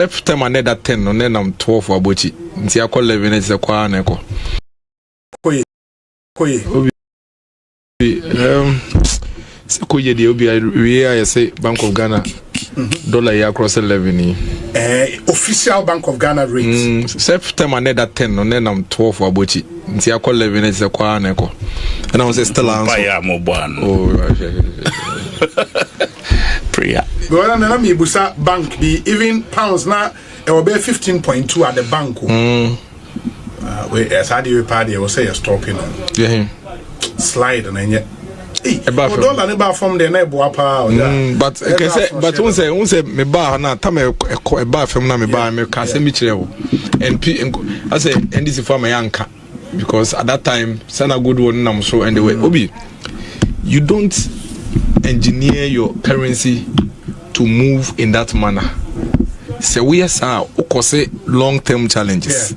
Every time I need that 10, no, then I'm 12 for Abochi. Nti I call 11 is a kwa neko. Koye. Se koye de obi I say Bank of Ghana dollar ya across 11. Official Bank of Ghana rates. Every time I need that 10, no, then I'm 12 for Abochi. Nti I call 11 is a kwa neko. And I was still answer. Prayer. Go on and me busa bank be even pounds now it will be 15.2 at the bank. Wait, as I do party, I will say you're stopping. Yeah. Slide and then dollar never from the neighbor power. But once me bar na time a bar from na me bar me can say me chire and I say and this is for my anchor because at that time send a good one nam so and the way obi you don't engineer your currency to move in that manner. So we are long-term challenges.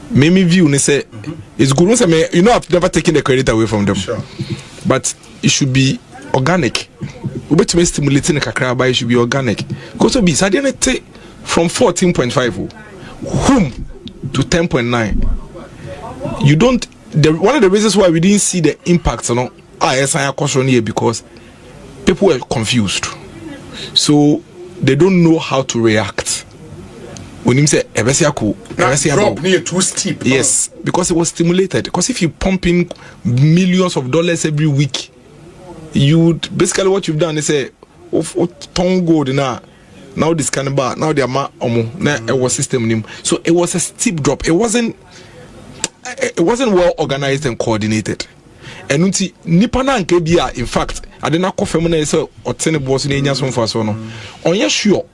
Maybe view say it's good. You know, I've never taken the credit away from them, but it should be organic. We to stimulating the kakra, but it should be organic. Because to be suddenly from 14.5 whom to 10.9. You don't. One of the reasons why we didn't see the impact, because people were confused, so they don't know how to react. When you say drop near too steep, yes, because it was stimulated. Because if you pump in millions of dollars every week, you basically what you've done is say, "Ton gold now this kind of bar now they are it was system." So it was a steep drop. It wasn't well organized and coordinated. And unti nipa na nke bia in fact ade na kofem na say otene boss na enya so so no onye sure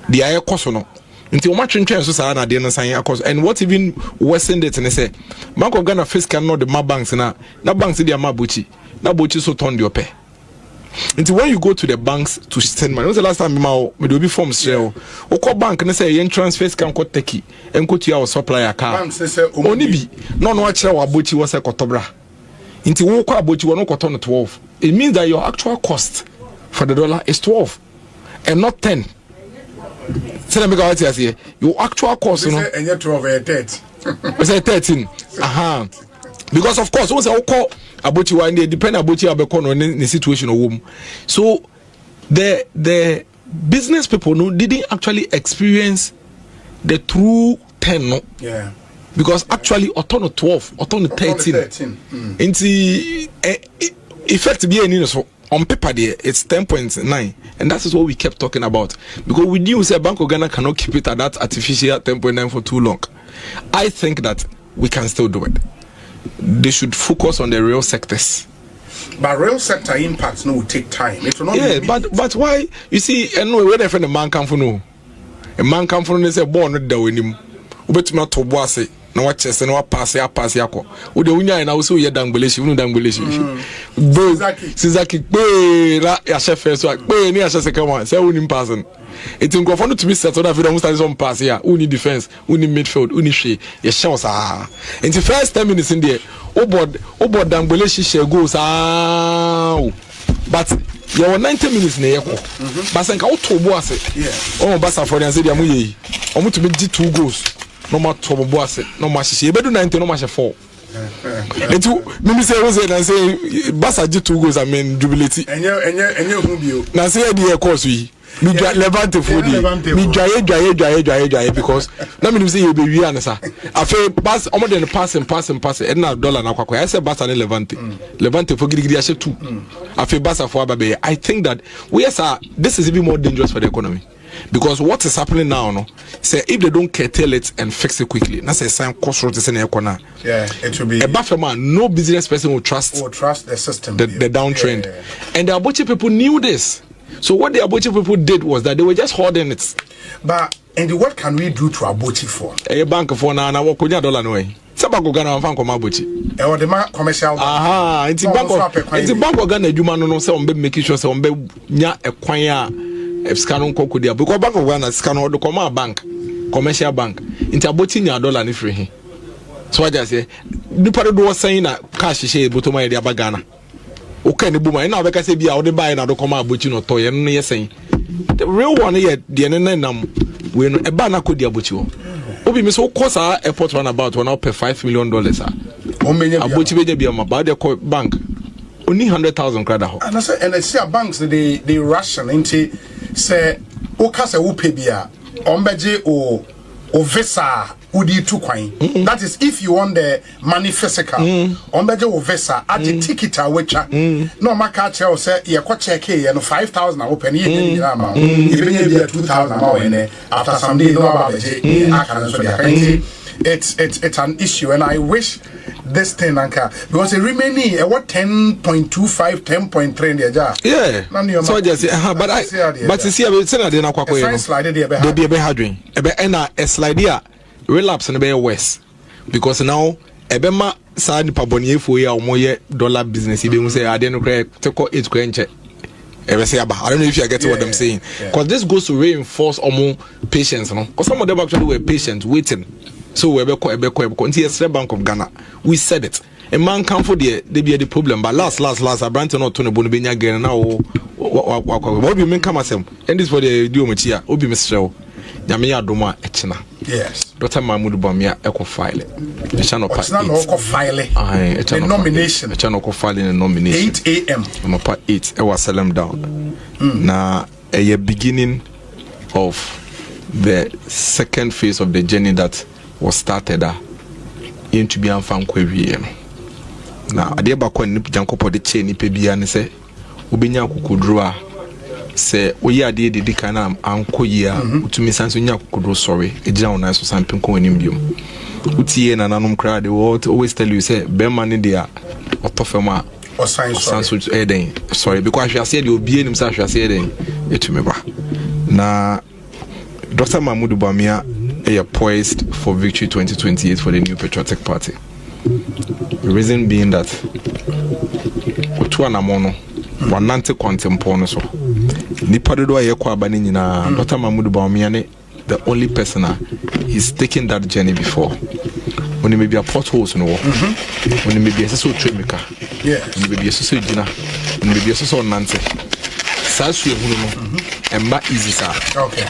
the aye koso no nti o ma twentwen so saa na de no san akoso. And what even worsened it and say Bank of Ghana fiscal no the ma banks na banks dey ma bochi na bochi so turn the ope. Nti when you go to the banks to send money, when was the last time me do be form share o call bank na say yen transfer can ko take enko tia o supplier car oni bi no a kire wa bochi wo se kotobra. Into wo kwa abochi wono koto no 12. It means that your actual cost for the dollar is 12 and not 10. Say me go here. Your actual cost no and 12 and 13. We say 13. Because of course once I call abochi one day depend abochi abeko no in the situation of womb. So the business people didn't actually experience the true 10 no. Yeah. Because actually, autono 12, autono 13. Into effect be any so on paper there, it's 10.9, and that is what we kept talking about. Because we knew say Bank of Ghana cannot keep it at that artificial 10.9 for too long. I think that we can still do it. They should focus on the real sectors. But real sector impacts will take time. It will not. Yeah, but why? You see, anyway, when a man come for no, a man come for no say born not there with him. Ubetuma to boase. Na wa chese na wa pass yako wo de unya na wo so ye dangbeleshi unu dangbeleshi bo sizaki pe la ya chef so pe ni ya chese kama say uni pass it nkofo no to be set so that freedom start some pass here uni defense uni midfield uni hwe ye shows in the first 10 minutes in there o board dangbeleshi share goals but you were 90 minutes na ye ko basenka wo to boase oh basa for dem say dia mu ye o mu to be 2 goals no matter boase no matter she bedu 90 no matter 4 etu mimi say we say na say basa ji 2 goals I mean jubilate enye hu bio na say e dey course yi mi levante fodi mi dwaye because na me say you be wi anasa afa pass omo dey pass e na dollar na kwakwa I say basa na levante for gidigidi a 2 afa basa for ababe. I think that this is even more dangerous for the economy. Because what is happening now, no? Say if they don't curtail it and fix it quickly, that's a sign cost road is in the economy. Yeah, it will be. A buffer man, no business person will trust the system, the downtrend. Yeah. And the Abochi people knew this. So what the Abochi people did was that they were just hoarding it. But and what can we do to Abochi for? A bank for now, na wakunya dollar no way. Sabako Ghana wanfa ko Abochi. E o de ma commercial. Aha, it's bank of Ghana adwuma no say on be making sure say on be nya ekwan a scanon kokodia because Bank of Ghana scanon do come bank commercial bank into Abochi nya dollar ni free he. So I just say nipa do was saying na cash share bottom area ba Ghana. Okay ni buma na obeka say bia o de buy na do come Abochi no to ye no ye saying the real one here the nam we no e ba na kodi abochi wo obi me so cost our airport runabout one pay $5 million abochi beja bi am ba de bank only 100,000 krada ho and I see banks they ration into say o ka say wo pay bia ombeje o visa udi tu kwan. That is if you want the money physical ombeje o visa aje ticket awecha no maka che o say ye ko check here no 5,000 open ye ni amount ye be 2,000 amount after some day no about beje aka so dia it's an issue, and I wish this thing because it remaining what 10.25 10.3 in the jar. Yeah, so just but you see it's not na kwakwa slide there be hadwin a slide here relapse no be worse because now ebema sa nipa boniefo ya omoye dollar business be mu say ade no kra teko 8 kwenche I don't know if you get what I'm saying, because this goes to reinforce omo patience, no, because some of them actually were patient waiting. So we be until Bank of Ghana, we said it. A man come for the be the problem, but last a brand not to no benya again now. What do you mean come as him? And this for the do much here. Obi Mr. Yamia Doma Echina. Yes. Dr. Mahmoud Bamia eco file. The channel file. The nomination. The channel filing a nomination. 8 a.m. I'm a part 8. I was selling down. Now a beginning of the second phase of the journey that was started into be found query. Now ade ba kwa nip jankopo de che nipa bia ne se obenya kokodro se oyi ade de dika na ankoyi a utumi sanso nya kokodro sorry ejina wona so sampin ko anim biom utie na nanom kra de what always tell you say be man de a otofema or science eden sorry because I said the obi enim sa hwase eden etumi ba na Dr. Mahmoud Bamia are poised for victory 2028 for the New Patriotic Party. The reason being that Otuanamono wanante contempono so nipa dodo aye kwa bani nyina Dr. Mahmoud Bamia the only person is taking that journey before. When maybe a potholes no when maybe a so tremika when maybe a so jina when maybe a so nante sasu ehunu emba easy sir. Okay.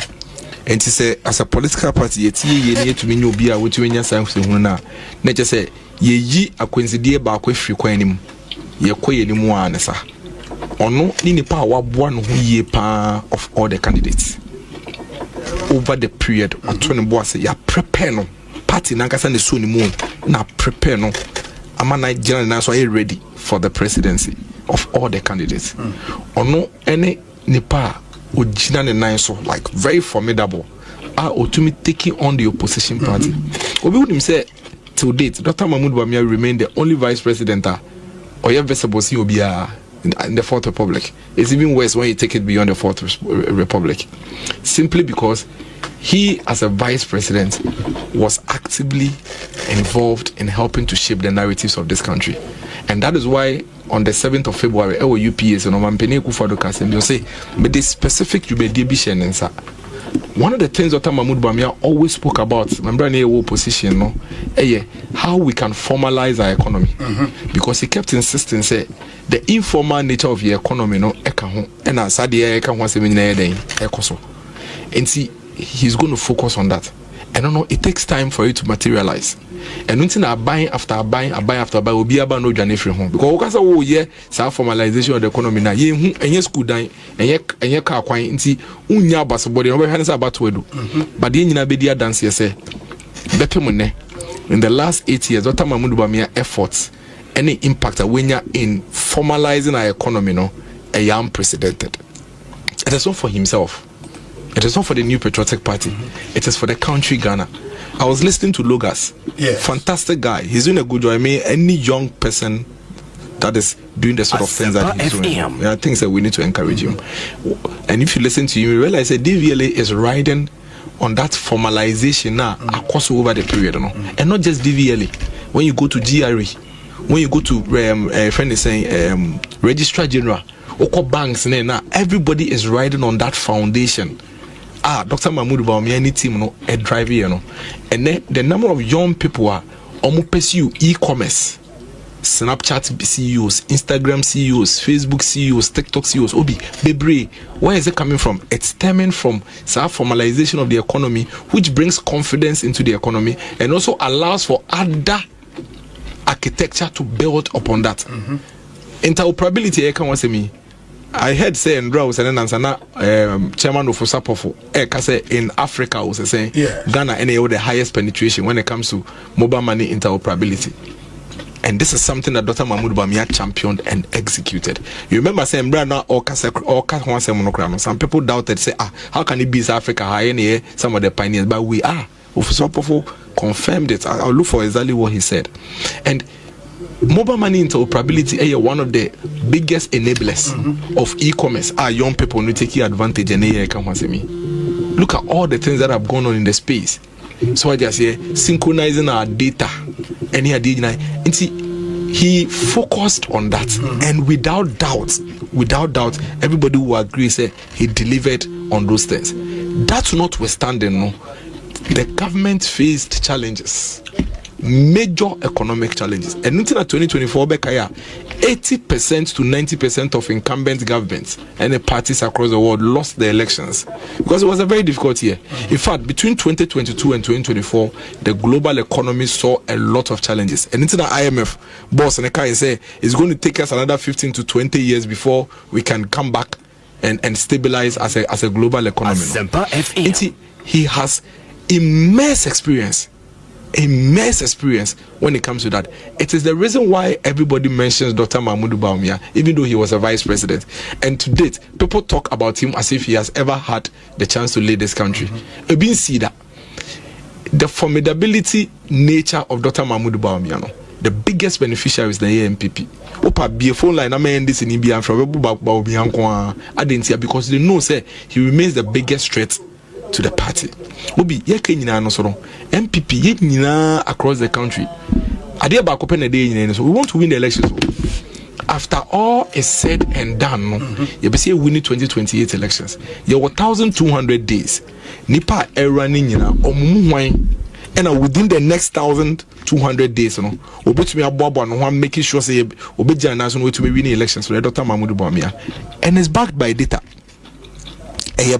And to say as a political party ye need to mean you be a which when you say na just say ye akwensidie ba kwafiri kwanim ye koye ni mu anesa ono ni nipa waboa no ho ye pa of all the candidates over the period atone boa say ya prepare no party nankasa ne so ni mu na prepare no ama Nigeria na so ready for the presidency of all the candidates ono ene nipa ojina ne nine so like very formidable otumi taking on the opposition party obi would him say till date Dr. Mahmoud Bamia remained the only vice president or you visible see obia in the Fourth Republic. It's even worse when you take it beyond the Fourth Republic, simply because he as a vice president was actively involved in helping to shape the narratives of this country. And that is why on the 7th of February, UPS and Omampene Kufado Kasem, you say, but this specific you be sir. One of the things Dr. Mahmoud Bamia always spoke about, remember in the position, no, how we can formalize our economy. Because he kept insisting, say, the informal nature of the economy, no, and as I and see, he's going to focus on that. I don't know, it takes time for it to materialize. And until I buy after buying, will be about no journey from home. Because self formalization of the economy now, and school dying, and your car quite into unya bus body over hands about to do. But the Bedia dance, you say, in the last 8 years, Dr. Mahmoud Bamia efforts, any impact when you're in formalizing our economy, no, a unprecedented. It is not for himself. It is not for the New Patriotic Party. It is for the country Ghana. I was listening to Logas. Fantastic guy. He's doing a good job. I mean, any young person that is doing the sort of things that he's doing, there are things that we need to encourage him. And if you listen to him, you realize that DVLA is riding on that formalization now across over the period, and not just DVLA. When you go to GRE, when you go to a friend is saying Registrar General, Oko banks, now everybody is riding on that foundation. Dr. Mahmoud Bamia any team no a driver, and then the number of young people are almost pursue e-commerce. Snapchat CEOs, Instagram CEOs, Facebook CEOs, TikTok CEOs, Obi, Bebre. Where is it coming from? It's stemming from formalization of the economy, which brings confidence into the economy and also allows for other architecture to build upon that. Interoperability, I can say me. I heard say and Rose and then chairman of Osapofo, say in Africa was saying Ghana and the highest penetration when it comes to mobile money interoperability. And this is something that Dr. Mahmoud Bawumia championed and executed. You remember saying, some people doubted, say, how can it be South Africa high some of the pioneers? But we are. Officer confirmed it. I'll look for exactly what he said. And mobile money interoperability is one of the biggest enablers of e-commerce. Our young people need to take advantage and look at all the things that have gone on in the space. So I just say synchronizing our data. And he focused on that, and without doubt, everybody will agree say he delivered on those things. That's notwithstanding, the government faced challenges, major economic challenges, and until 2024, 80% to 90% of incumbent governments and the parties across the world lost the elections because it was a very difficult year. In fact, between 2022 and 2024, the global economy saw a lot of challenges. And into the IMF boss and the guy say it's going to take us another 15 to 20 years before we can come back and stabilize as a global economy. He has immense experience when it comes to that. It is the reason why everybody mentions Dr. Mahmoud Bawumia, even though he was a vice president. And to date, people talk about him as if he has ever had the chance to lead this country. Ebin see that the formidability nature of Dr. Mahmoud Bawumia, the biggest beneficiary is the AMPP. Opa be a phone line. I'm this in India from because they know say he remains the biggest threat to the party. Obi nyina no so MPP nyina across the country. Ade ba kope na dey nyina so we want to win the elections. After all is said and done, you be say winning 2028 elections. You 1,200 days. Nipa running nyina omumuhwan and within the next 1,200 days obetumi aboabo no one making sure say obeja na so no to win elections for Dr. Mahmoud Bawumia, and is backed by data.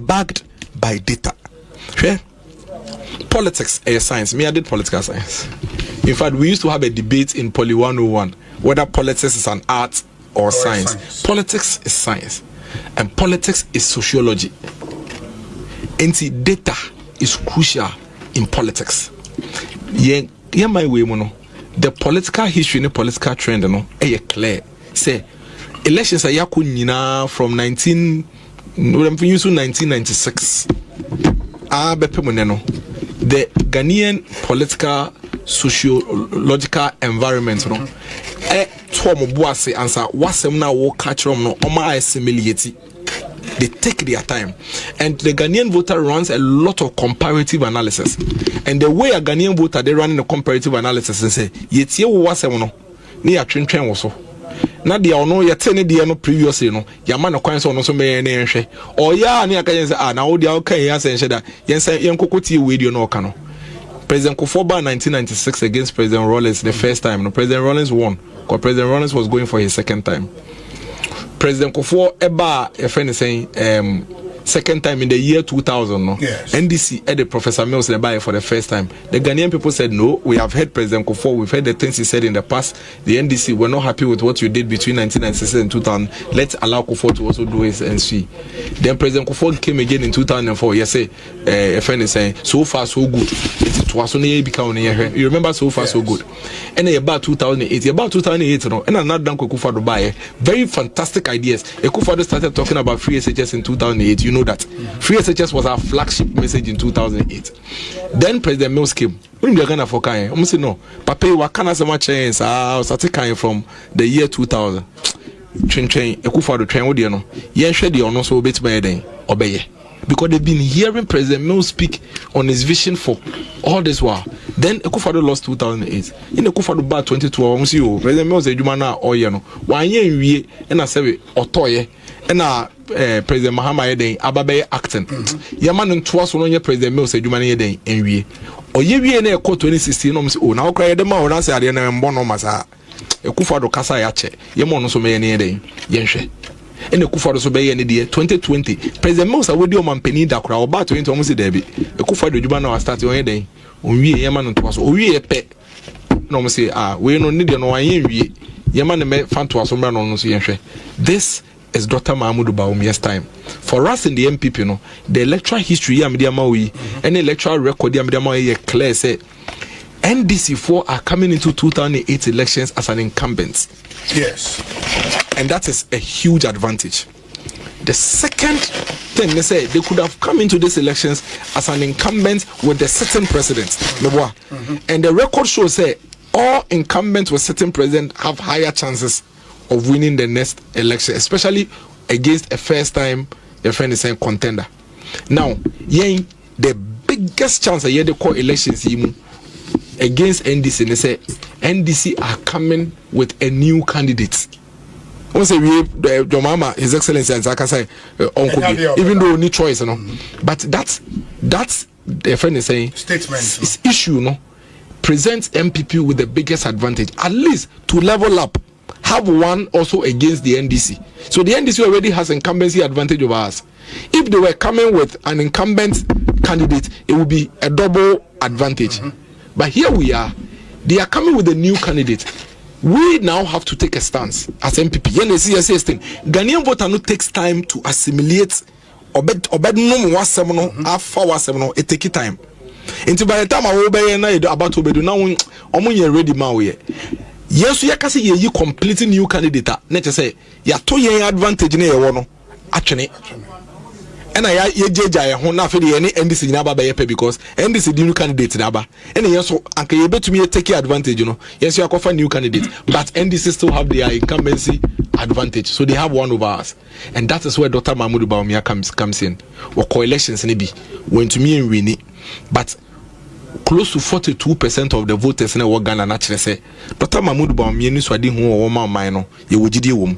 Backed by data. Sure. Politics is science. Me, I did political science. In fact, we used to have a debate in Poly 101 whether politics is an art or science. Politics is science, and politics is sociology. And data is crucial in politics. Yeah, my way, the political history and the political trend, clear. Say elections are from 1996. The Ghanaian political sociological environment they take their time, and the Ghanaian voter runs a lot of comparative analysis. And the way a Ghanaian voter they run in a comparative analysis and say na dia ono ye tene dia no previously no ya ma na kwan so no so me ne nhwe o ya na aka yense na wo dia o kan ya se nhwe da yense yenkokoti we dio no ka no. President Kofoba 1996 against President Rawlings the first time. No, President Rawlings won because President Rawlings was going for his second time. President Kofo eba a friend is saying second time in the year 2000 no. Yes. NDC the Professor Mills buy for the first time. The Ghanaian people said no, we have heard President Kofo, we've heard the things he said in the past. The NDC were not happy with what you did between 1996 and 2000. Let's allow Kofo to also do his NC. Then President Kofo came again in 2004. Yes, a friend is saying so far so good. It was only become you remember so far so good. And about 2008 no, and another done Kofo buy very fantastic ideas. Kofo started talking about free SHS in 2008. You know that free SHS was our flagship message in 2008. Then President Mills came. When we are gonna for kind, almost no. Papa, what can I say much chance? I started kind from the year 2000. Train. Kofo the train. What do you know? Yeah, share the honor so bit by then obey. Because they've been hearing President Mills speak on his vision for all this while. Then Ekufado lost 2008. In Ekufado bar 2012, President Mills said, "You man are all you know. 1 year we and I say Otoye and President Mahama Eden Ababe acting. Yaman and twice on your President Mills said, "You man Eden and we." Or ye we in a 2016. Oh, now cry the more. I say I didn't born on Massa. Ekufado kasa ya che yemo no so me ne den yenhwe ene Ekufado so be ye ne de 2020 president Musa wodi o mampani da kura oba 20 omo se da bi Ekufado djuma na wa start on ye den onwie yema no to so owie pe no mo say we no ne de no wan ye wie yema ne me fanto aso mra no so yenhwe. This is Dr. Mahmoud Bawumia's time. For us in the MPP, no, the electoral history and electoral record clear say NDC4 are coming into 2008 elections as an incumbent. Yes. And that is a huge advantage. The second thing they say, they could have come into these elections as an incumbent with the sitting president. And the record shows say all incumbents with sitting president have higher chances of winning the next election, especially against a first-time contender. Now, the biggest chance of the core elections against NDC, they say NDC are coming with a new candidate. Once your mama, His Excellency, and Zaka say, even though any choice, but that's the friend is saying statement issue, presents MPP with the biggest advantage, at least to level up. Have one also against the NDC. So the NDC already has incumbency advantage over us. If they were coming with an incumbent candidate, it would be a double advantage. But here we are. They are coming with a new candidate. We now have to take a stance as MPP. Ghanaian voter no takes time to assimilate. It takes time. Until by the time I will be about to be now, ready now. Yes, you can see you completely new candidate. Let's say you are 2 year advantage in a actually. And I na for the any NDC naba by because NDC the new candidate naba. And yes, so and you bet me take advantage, Yes, you are offer new candidate, but NDC still have their incumbency advantage. So they have one over us. And that is where Dr. Mahmoud Bawumia comes in. Or coalitions maybe when to me and win it. But close to 42% of the voters in the Ghana naturally say Dr. Mahmoud Bawumia ni swadi hu o ma man ye wogidi wom.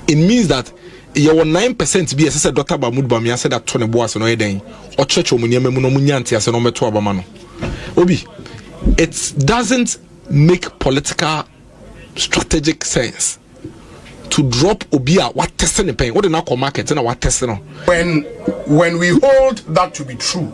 It means that you 9% be as Dr. Mahmoud Bawumia said that Tony Boas no eden or church omunyame mu no munyanti ase no meto abama no. Obi, it doesn't make political strategic sense to drop Obia what testing the pain. What the now market and what testing. When we hold that to be true,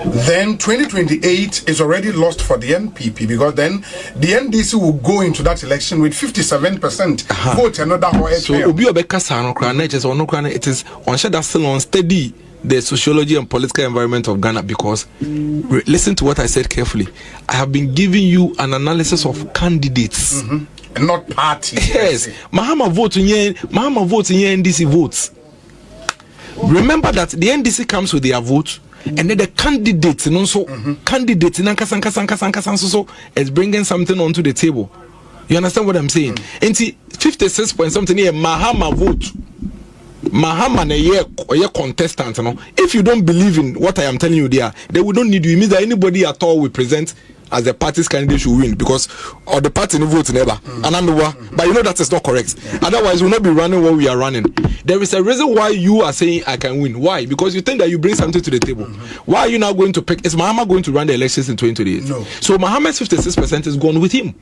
then 2028 is already lost for the NPP because then the NDC will go into that election with 57% vote another so Obia Beka Sano Kran, it is on that still on steady the sociology and political environment of Ghana because listen to what I said carefully. I have been giving you an analysis of candidates. And not parties. Yes, Mahama vote in NDC votes. Remember that the NDC comes with their vote, and then the candidates, and also candidates in so is bringing something onto the table. You understand what I'm saying? And see, 56 point something here, Mahama vote. Mahama a contestant. If you don't believe in what I am telling you there, they will don't need you. It means that anybody at all will present as the party's candidate should win because or the party no vote never. But you know that is not correct. Otherwise, we'll not be running what we are running. There is a reason why you are saying I can win. Why? Because you think that you bring something to the table. Why are you now going to pick? Is Mahama going to run the elections in 2028? No. So Mahama's 56% is gone with him.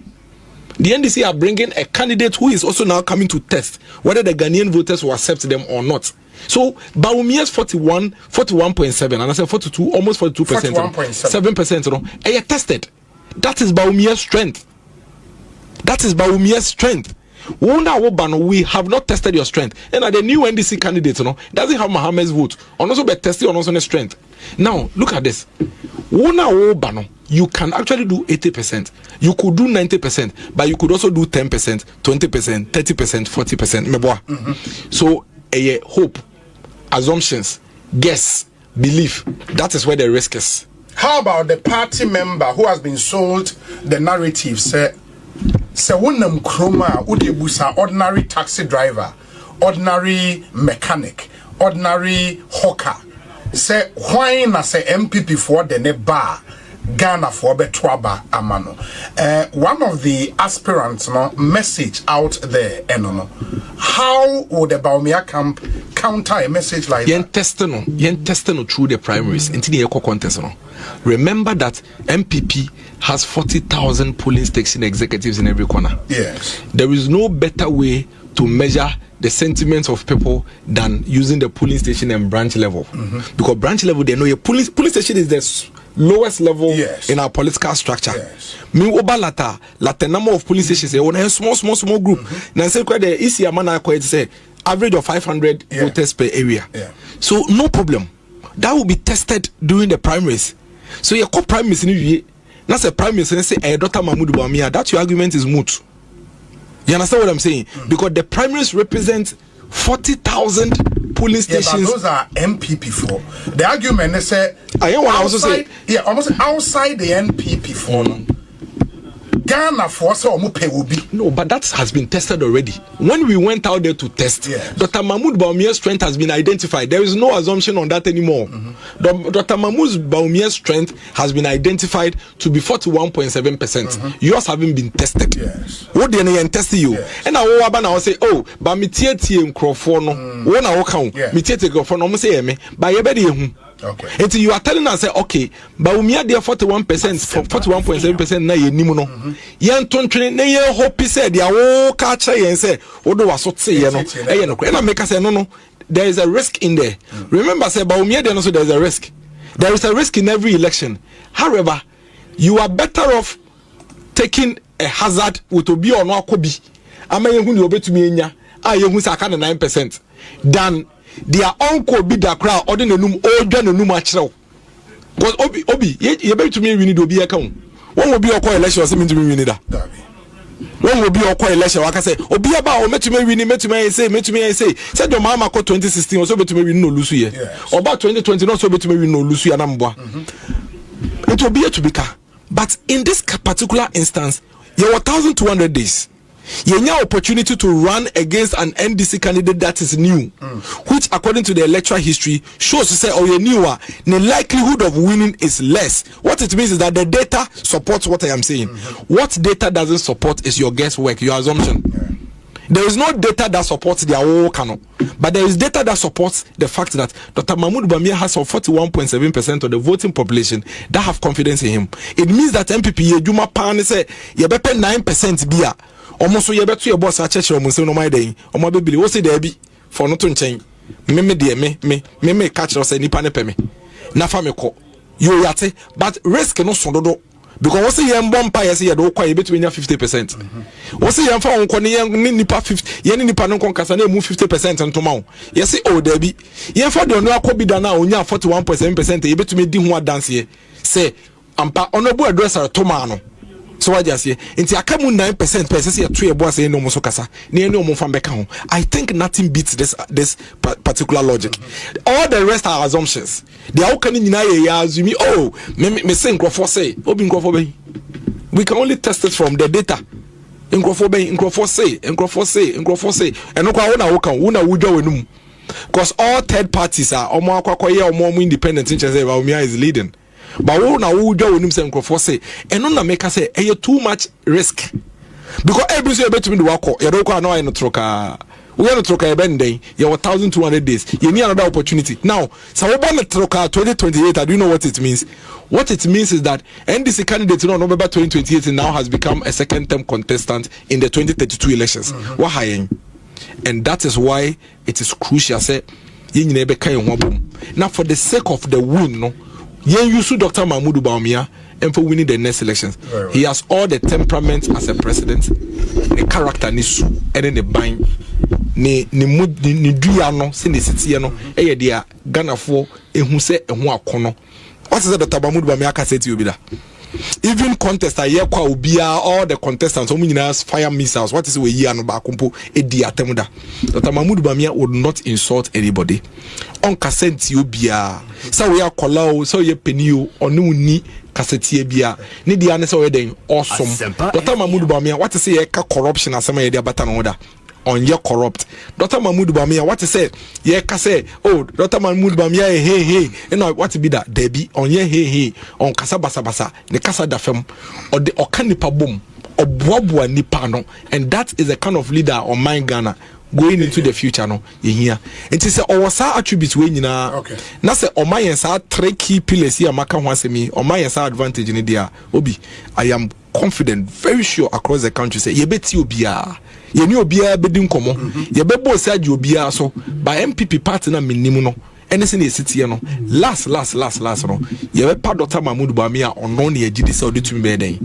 The NDC are bringing a candidate who is also now coming to test whether the Ghanaian voters will accept them or not. So Bawumia's 41.7, and I said 42, almost 42%, 7%. They are tested. That is Bawumia's strength. We have not tested your strength. And the new NDC candidate, doesn't have Mohammed's vote. And also be tested on also the strength. Now, look at this. You can actually do 80%. You could do 90%, but you could also do 10%, 20%, 30%, 40%. So, hope, assumptions, guess, belief. That is where the risk is. How about the party member who has been sold the narrative? Say wonam kroma udebusa ordinary taxi driver, ordinary mechanic, ordinary hawker. Say why na say MPP for the bar Ghana for Betwaba Amano. One of the aspirants message out there, how would the Bawumia camp counter a message like that? Yen through the primaries until the eco contest. Remember that MPP has 40,000 polling station executives in every corner. Yes. There is no better way to measure the sentiments of people than using the polling station and branch level. Because branch level, they know your polling station is the lowest level in our political structure. Me obalata the number of police stations a small group. Now say the ECA man say average of 500 voters per area. So no problem. That will be tested during the primaries. So your primaries in that's a primaries and say Dr. Mahmoud Bawumia, that your argument is moot. You understand what I'm saying? Because the primaries represent 40,000 polling stations. But those are MPP for. The argument they say outside the MPP for. Ghana for so will be. No, but that has been tested already. When we went out there to test, Dr. Mahmoud Bawumia's strength has been identified. There is no assumption on that anymore. Dr. Mahmoud Bawumia's strength has been identified to be 41.7%. Yours haven't been tested. What do you test you? And I will say, oh, but me tie microphone no. When I walk out, me tie microphone no. Say me, but you okay. Until you are telling us, okay, Bawumia there 41%, 41.7% na ye nimu no. Yan tontwene na ye hope say dia wo ka cha yen say odo waso tse ye no. E ye no. And I make us say no. There is a risk in there. Remember say Bawumia there no, so there is a risk. There is a risk in every election. However, you are better off taking a hazard with obi or no akobi. Ama ye hu ni obetumi enya. A ye hu say aka na 9% than their uncle be the crowd or the num or the num actual. Because Obi, you better to me we need to be a count. One will be a coy election or something to me we need that. One will be a coy election. Like I say, Obi about or met to me we need to me say, said your mama called 2016 or so to me we no lose here. Or about 2020 not so to me we no lose your number. It will be a to be car. But in this particular instance, you were 1,200 days. You have opportunity to run against an NDC candidate that is new, which according to the electoral history shows to say, oh, you're newer, the likelihood of winning is less. What it means is that the data supports what I am saying. What data doesn't support is your guesswork, your assumption. There is no data that supports their whole canon, but there is data that supports the fact that Dr. Mahmoud Bawumia has 41.7% of the voting population that have confidence in him. It means that MPP Yejuma Pan say you better 9% bia. Almost so you better your boss at church or Muslim no my day. Or my baby, what's it there be for not to change? Me dear, me catch us any panepeme. Na famiko. You yate, but risk no sondodo. Because what's the young bumpire say you don't quite between 50%. What's the young phone con young nipa 50 yen nipa no concasane move 50% and tomorrow. Yes, say oh there be. Yen for the no akobi dana onya 41.7% you bet to me di ho dance here. Say ampa honorable addresser tomano. So what you say? Into akamu 9% per say two your boss say no muso kasa. Ni no mo fambeka ho. I think nothing beats this particular logic. All the rest are assumptions. They all can nyina ye assume oh me say nkrofo say obi nkrofo be. We can only test it from the data. Nkrofo say and no kwa na wo kan wo na wudwa wenum. Because all third parties are omo akwakoye omo independent in say Bawumia is leading. But we now we do him say nkrofo say and no na make say too much risk because every say bet me do work you don't know no troka we no troka e ben den you 1,200 days you need another opportunity now so we ban troka 2028 do you know what it means? What it means is that NDC candidate no November 2028 now has become a second term contestant in the 2032 elections. And that is why it is crucial say you need be kan ho bom now for the sake of the win no yen use Dr. Mahmoud Bawumia and for winning the next elections. He has all the temperament as a president, the character ni su, and then the bind ni mood ni duano, sin the city no, dia Ghana for who say a akono. What is it Dr. Mahmoud Bawumia can say to you be that? Even contest a year kwa ubia all the contestants so many fire missiles. What is we year no bakumpo edi atemuda. Dr. Mahmoud Bawumia would not insult anybody. On cassette you bia. So we are kolao so ye penio onu ni cassette bia. Ni di ane so we den awesome. Dr. Mahmoud Bawumia what is say corruption asema ye dia bata no order. on your corrupt. Dr. Mahmoud Bamia, what to say? Yeah, say, oh, Dr. Mahmoud Bamia, hey, you know what to be that? Debbie on ye hey, on Kasabasa, the Casa da Fem, or the Okanipa boom, or Bwabwa Nipano, and that is the kind of leader on my Ghana. Going into the future, no, here. It is our attributes when you know. Okay. Now say, on my answer, 3 key pillars here, Maka wants me, on my answer advantage in India. Obi, I am confident, very sure across the country. Say, ye bet you be ye knew be a bedin common, ye bebo said you be so by MPP partner minimum. Anything is city, no. Last, no. You have part Dr. Mahmoud Bamia on non ye did so to me day.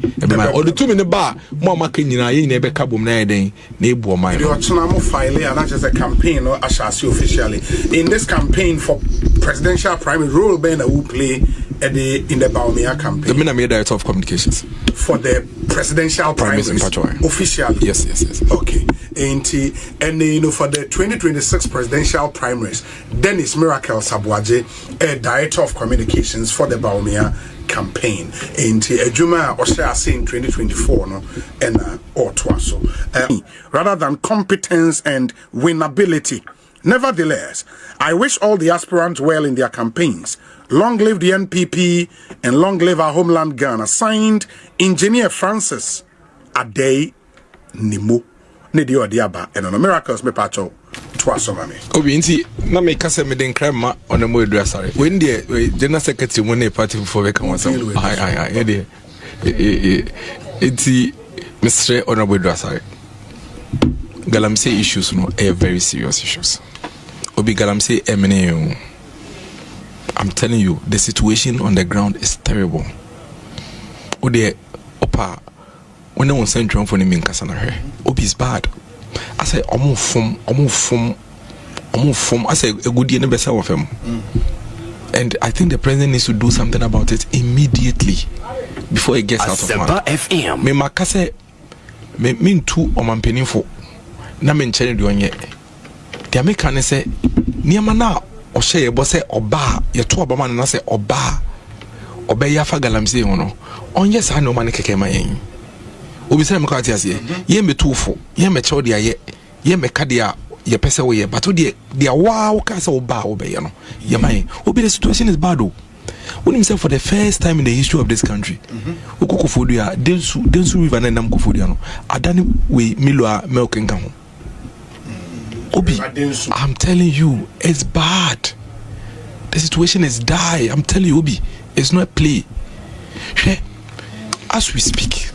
Or the 2 minute bar, more marking in a cabum day, neighbor my. You are Tsunamo filing and not just a campaign or Ashasi officially. In this campaign for presidential primary role, Ben who play in the Bamia campaign. The Minamia Director of Communications. For the presidential primaries officially. Yes. Okay. And you know, for the 2026 presidential primaries, Dennis Miracle Sabuaje, Director of Communications for the Baumia campaign. And Juma Osha in 2024, no, and or twaso. Rather than competence and winnability. Nevertheless, I wish all the aspirants well in their campaigns. Long live the NPP and long live our homeland Ghana. Signed, Engineer Francis Adey Nimo. Nidi Odiaba and on miracles me pacho twaso mami. Obi nti na me kase me den krema on mo edu asare. When the general secretary mo na party for we kan wasam. Ai dey. Nti Mr. Honorable edu asare. Galamsey issues no are very serious issues. Obi Galamsey emene. I'm telling you, the situation on the ground is terrible. Ode opa when no one sent Trump for the Minkasana here. Obi is bad. I say omo fum. I say a good year never saw of him. And I think the president needs to do something about it immediately before it gets out of hand. FM. Me makase me too o man penifo. Na me nchene di onye. The American say niama na o share bo say oba ye to oba man na say oba ya fa Galamsey hono. Onye sa no man keke ma yen. Obi say me kwa ti ase ye me tufo ye me chew dia ye me ka dia ye pese wo ye but dia wow ka say oba obeye no ye man. Obi the situation is bad o. When himself for the first time in the history of this country Okokofodia densu river na nam Kofodia no adani we milo a milk nka ho. Obi, I'm telling you, it's bad. The situation is dire. I'm telling you, Obi, it's not a play. As we speak,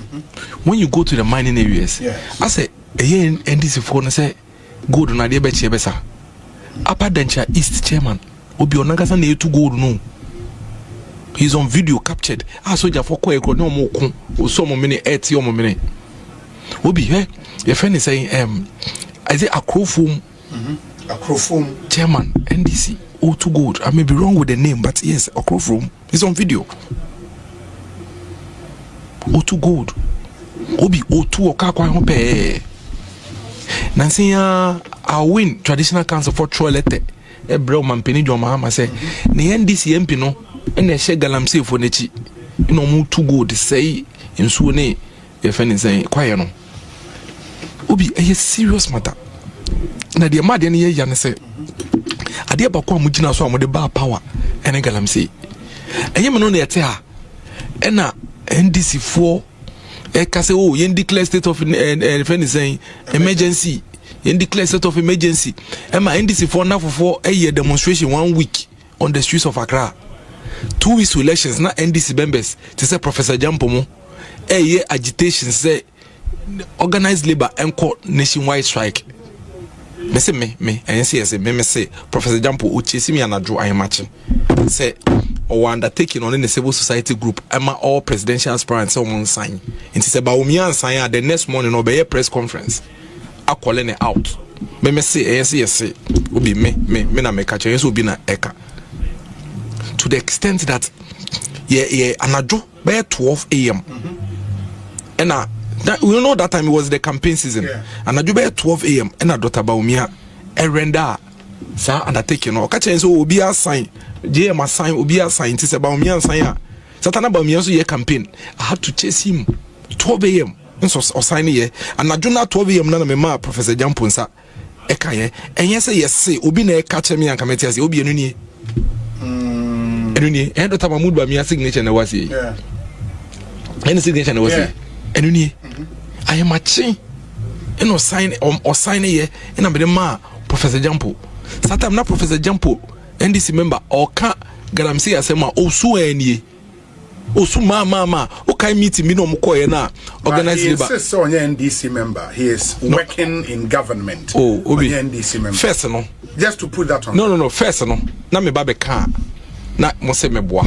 when you go to the mining areas, I say, NDC phone say, go to Nadia Bechi Bessa. Upper Dencha East Chairman, Obi Onagasa ne to go no. He's on video captured. I saw you for quite no more or some minute 80 minute. Obi, your friend is saying, I say Akrofum Chairman NDC O2 Gold. I may be wrong with the name, but yes, Akrofum is on video. O2 Gold. Obi O2 Okakwa Hope. Nancy I win traditional council for Trollete. A bro man penny John Mahama say the NDC MP no and the share Galamsey for Nechi. You know more 2 Gold say in Sune if anything quiet no. Obi a serious matter. Na the mad any year say ade abakwa mugina so amode ba power ene Galamsey enye me no na yete ha ena NDC 4 e ka say oh yen declare state of emergency yen declare state of emergency ema NDC 4 na for a year demonstration 1 week on the streets of Accra 2 weeks to elections na NDC members to say Professor Jampomo a year agitation say organized labor enco nationwide strike. Me say Professor Jampo Uchesi me anadro I matching. Say or undertaking on in the civil society group Emma all presidential aspirants someone sign. And say Baumia sign the next morning obey a press conference. I calling it out. Me say will be me na me catch will be na eka. To the extent that anadro by 12 a.m. And that, we know that time it was the campaign season, and I do by 12 a.m. and I daughter Baumia a render sir undertaking or catch so will be a sign. JM sign will be a sign. It's about me and sign. Satana Baumia so your campaign. I had to chase him 12 a.m. nso osign ye anadwona 12 am na me ma Professor Jampo nsa eka ye enye say yes obi na eka chemi an committee say obi enu nie enu nie Dr. Mahmoud ba mi signature na wasi any signature na wasi enu nie I am matching eno sign or sign ye na me ma Professor Jampo satam na Professor Jampo NDC member or ka galamsey asema osu enie osu ma okay meeting me no mko na organize labor. He is so NDC member. He is working in government. Oh, Obi. NDC member. First no. Just to put that on. No. First no. Na me ba be ka. Na mo se me boa.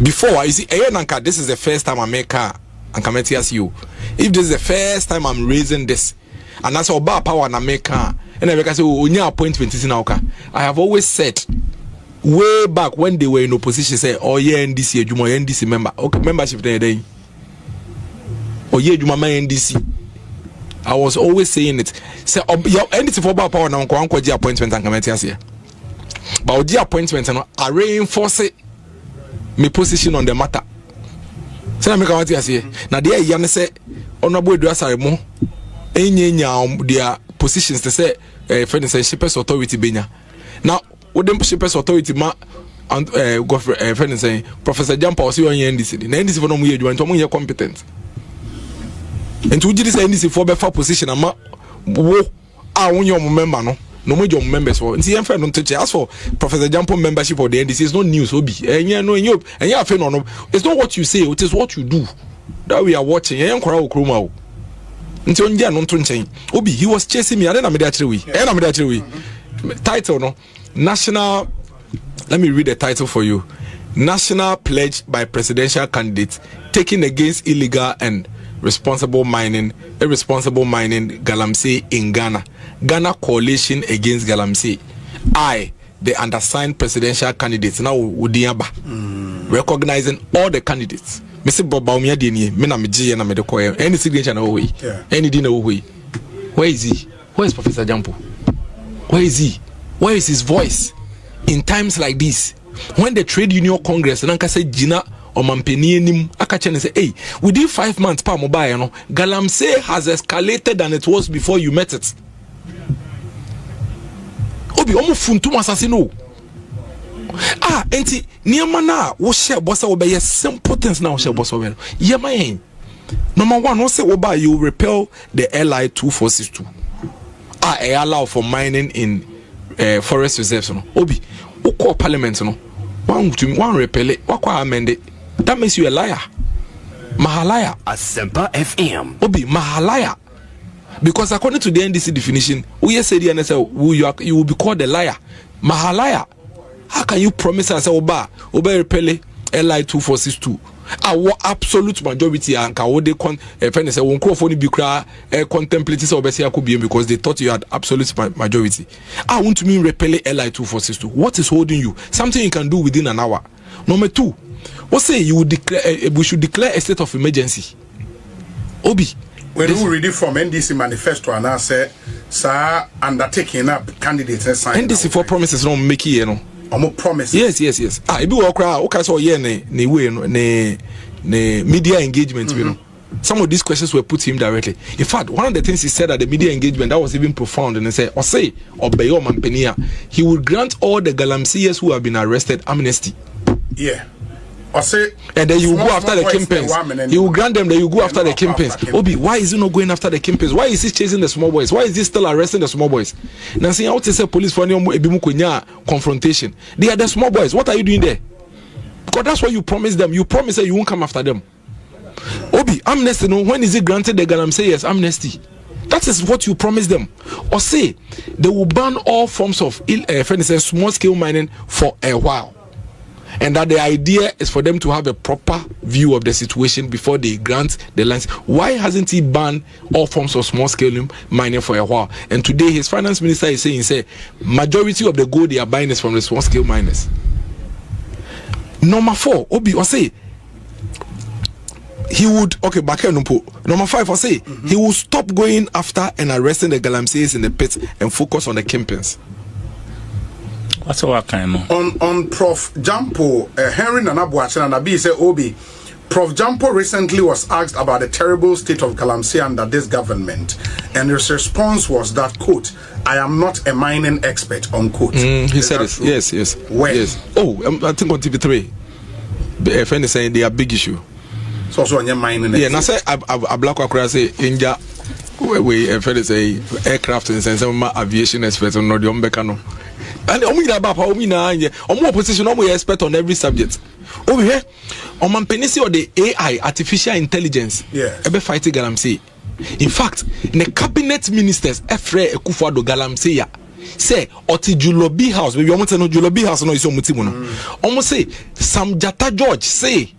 Before you see nanka this is the first time I make car and come at you. If this is the first time I'm raising this and that's oba power na make car and I make say onya appointment is na oka. I have always said way back when they were in opposition say oh yeah NDC adwuma NDC member okay membership then oh yeah adwuma NDC I was always saying it say your NDC for power na nko gi appointment and committee here but ogi appointment no I reinforce my position on the matter say na me committee here na there ya ne say honorable Eduasare mo enya their positions to say friend say shipers authority benya now with them shipers authority ma and friend saying Professor Jampa was on NDC the NDC for no mu adwuma nto mo competent and to this NDC for better position ama wo a wonye omo member no mo jom members for nti yem friend no to as for Professor Jampa membership of the NDC is not news obi enya afa no it's not what you say it is what you do that we are watching yen kwara okroma o nti onje no to nchen obi he was chasing me and na me dey akire we title no national, let me read the title for you. National Pledge by Presidential Candidates taking against illegal and irresponsible mining galamsey in Ghana. Ghana Coalition Against Galamsey. I, the undersigned presidential candidates, now Udiaba, recognizing all the candidates. Mr. Bobaumia Dini, Mena Miji and Amedekoya, any signature no way, any dinner way. Where is he? Where is Professor Jampo? Where is he? Where is his voice in times like this when the trade union congress nanka say Gina or mampeni nim akache say hey within 5 months pa mobile no galamsey has escalated than it was before you met it obi omo funtum assassino enti niema na wo share bossa wo be simple things na wo share bossa well yema yen number 1 wo say wo ba you repel the LI 2462 allow for mining in forest reserves no obi uko parliament no one repel it wakwa amend it that makes you a liar mahalaya Asempa FM obi mahalaya because according to the NDC definition we say the NSL you will be called a liar mahalaya how can you promise us oba repel LI 2462 our absolute majority and what they friend say won crofoni bi kra contemplate say obesi akobiem because they thought you had absolute majority. I want to mean repel LI 2462. What is holding you? Something you can do within an hour. Number 2, what say you would declare we should declare a state of emergency. Obi, when we read it from NDC manifesto and I say sir undertaking up candidates and sign NDC for promises no make it no. Promise. Yes. Ebi wo kra o ka so ye ne way no ne media engagement you know. Some of these questions were put to him directly. In fact, one of the things he said at the media engagement that was even profound and he said, or say Obeyo Mampenia, he would grant all the galamseyers who have been arrested amnesty. Yeah. Or say, and then you will go after the kingpins. He will grant them that you go after the kingpins. Obi, why is he not going after the kingpins? Why is he chasing the small boys? Why is he still arresting the small boys? Now, see, I want to say police for any confrontation. They are the small boys. What are you doing there? Because that's what you promised them. You promised that you won't come after them. Obi, amnesty, no, when is it granted the galamseyers amnesty? That is what you promised them. Or say, they will ban all forms of small scale mining for a while. And that the idea is for them to have a proper view of the situation before they grant the lands. Why hasn't he banned all forms of small scale mining for a while? And today his finance minister is saying, majority of the gold they are buying is from the small scale miners. Number 4, Obi, or say, he would back here number 5 or say he will stop going after and arresting the galamseys in the pits and focus on the kingpins. What's what kind of on Prof Jampo Henry Nana Boachen and Abi say Obi Prof. Jampo recently was asked about the terrible state of Galamsey under this government, and his response was that, quote, I am not a mining expert, unquote. He said it. Yes, yes. When? Yes. Oh, I think on TV3. A friend is saying they are big issue. So on your mining. Yeah, and I say a black across say India. We a friend is a aircraft and some aviation expert on the Umbekano. And omu position omu expert on every subject. Over here, on Mampenisi or the AI, artificial intelligence. Yeah. Ebe fighting Galamsey. In fact, the cabinet ministers Efre Ekufuado Galamsey ya say oti Julobi house. Maybe almost no Julobi house no iso mutimuno. Almost say Sam Jata George say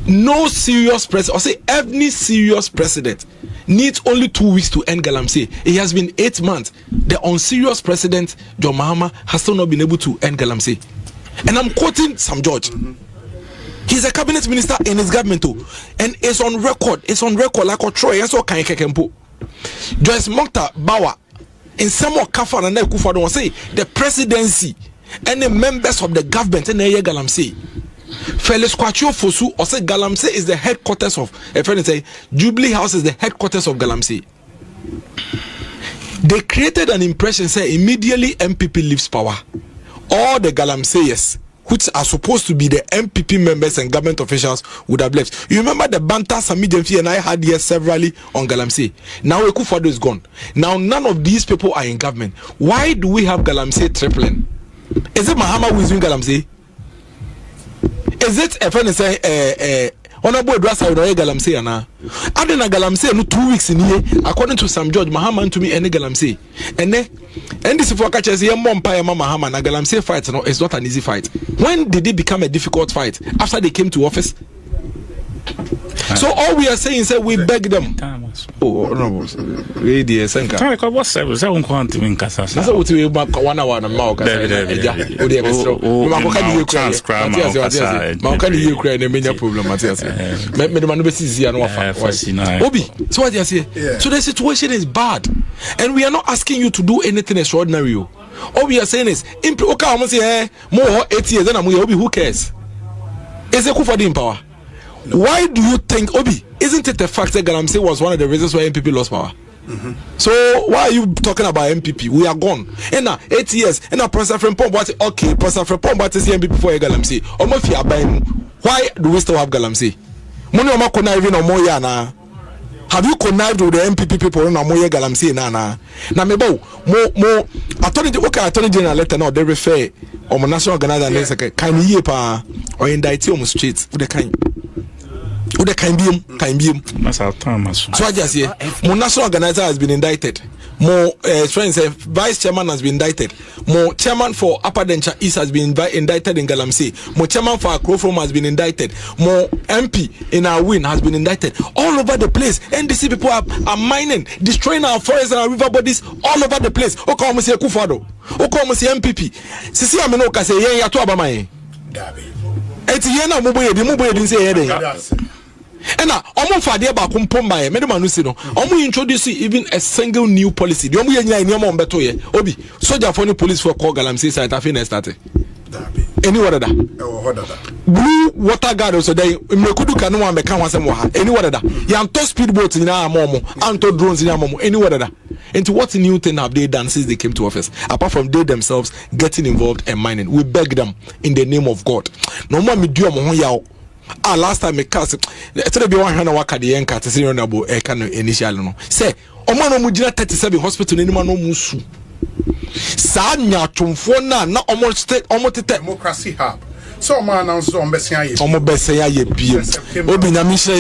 no serious president, or say every serious president needs only 2 weeks to end Galamsey. It has been 8 months. The unserious president, John Mahama, has still not been able to end Galamsey. And I'm quoting Sam George. He's a cabinet minister in his government too. And it's on record. It's on record like a Troy. And so can Kempo. Joyce Mokhtar Bawa in some more Kafan and Kufado will say the presidency and the members of the government in the Galamsey. Felix Kwachio Fosu or say Galamsey is the headquarters of a friend say Jubilee House is the headquarters of Galamsey. They created an impression say immediately MPP leaves power. All the Galamseyers, which are supposed to be the MPP members and government officials, would have left. You remember the banter Sami Jemfi and I had here severally on Galamsey. Now Ekufuado is gone. Now none of these people are in government. Why do we have Galamsey tripling? Is it Mahama who is doing Galamsey? Is it a friend say Honorable Drasa with Galamsey ana? Adena Galamsey no 2 weeks in here, according to Sam George Mahama to me any Galamsey. And this for catches here Mompire Mahama na Galamsey fight no, it's not an easy fight. When did it become a difficult fight? After they came to office. So all we are saying is that we beg them. Oh no, radio senka. Tell me what service I won't want to win Casa. That's what we back 1 hour na Mauka. Obi, so what you say? So the situation is bad, and we are not asking you to do anything extraordinary. All we are saying is, okay, I'm saying more 8 years, then I'm Obi. Who cares? Is it Ekufuado in power? Why do you think, Obi, isn't it the fact that Galamsey was one of the reasons why MPP lost power? So why are you talking about MPP? We are gone. And now 8 years. And now Professor Frempong, okay, Professor Frempong, but is MPP for Galamsey. Why do we still have Galamsey? Have you connived with the MPP people na moye Galamsey na mebo mo attorney general letter now they refer on national organizer and say can ye pa or indict on street with the kind so I just say mo national organizer has been indicted, more friends vice chairman has been indicted, more chairman for Upper Dencha East has been indicted in Galamsey, more chairman for Akrofrom has been indicted, more MP in our win has been indicted. All over the place NDC people are mining, destroying our forests and our river bodies all over the place. Okay, I'm say Ekufuado, okay, I'm say MPP sisi ameno ka say yen yato abamaye eti yen na muboye din say yen. And now, almost for the about Kumpomba, Medamanusino, almost introduce even a single new policy. The only Yaman Betoye, Obi, soldier for the police for call Galamsey site. I think started. Any water that blue water guard so they Mekudu Kanu and Mekan was any water that Yanto speedboats in our momo, Anto drones in our momo, any water that. Into what new thing have they done since they came to office? Apart from they themselves getting involved and mining, we beg them in the name of God. No more medium yao. Last time I cast it be 100 waka the yanka to see honorable initial no. Say, Omano Mujina 37 hospital in Mano Musu. Sanya Chumfona, not almost democracy hub. So man, I'm so Omo Bessia ye be. Obi na Misha.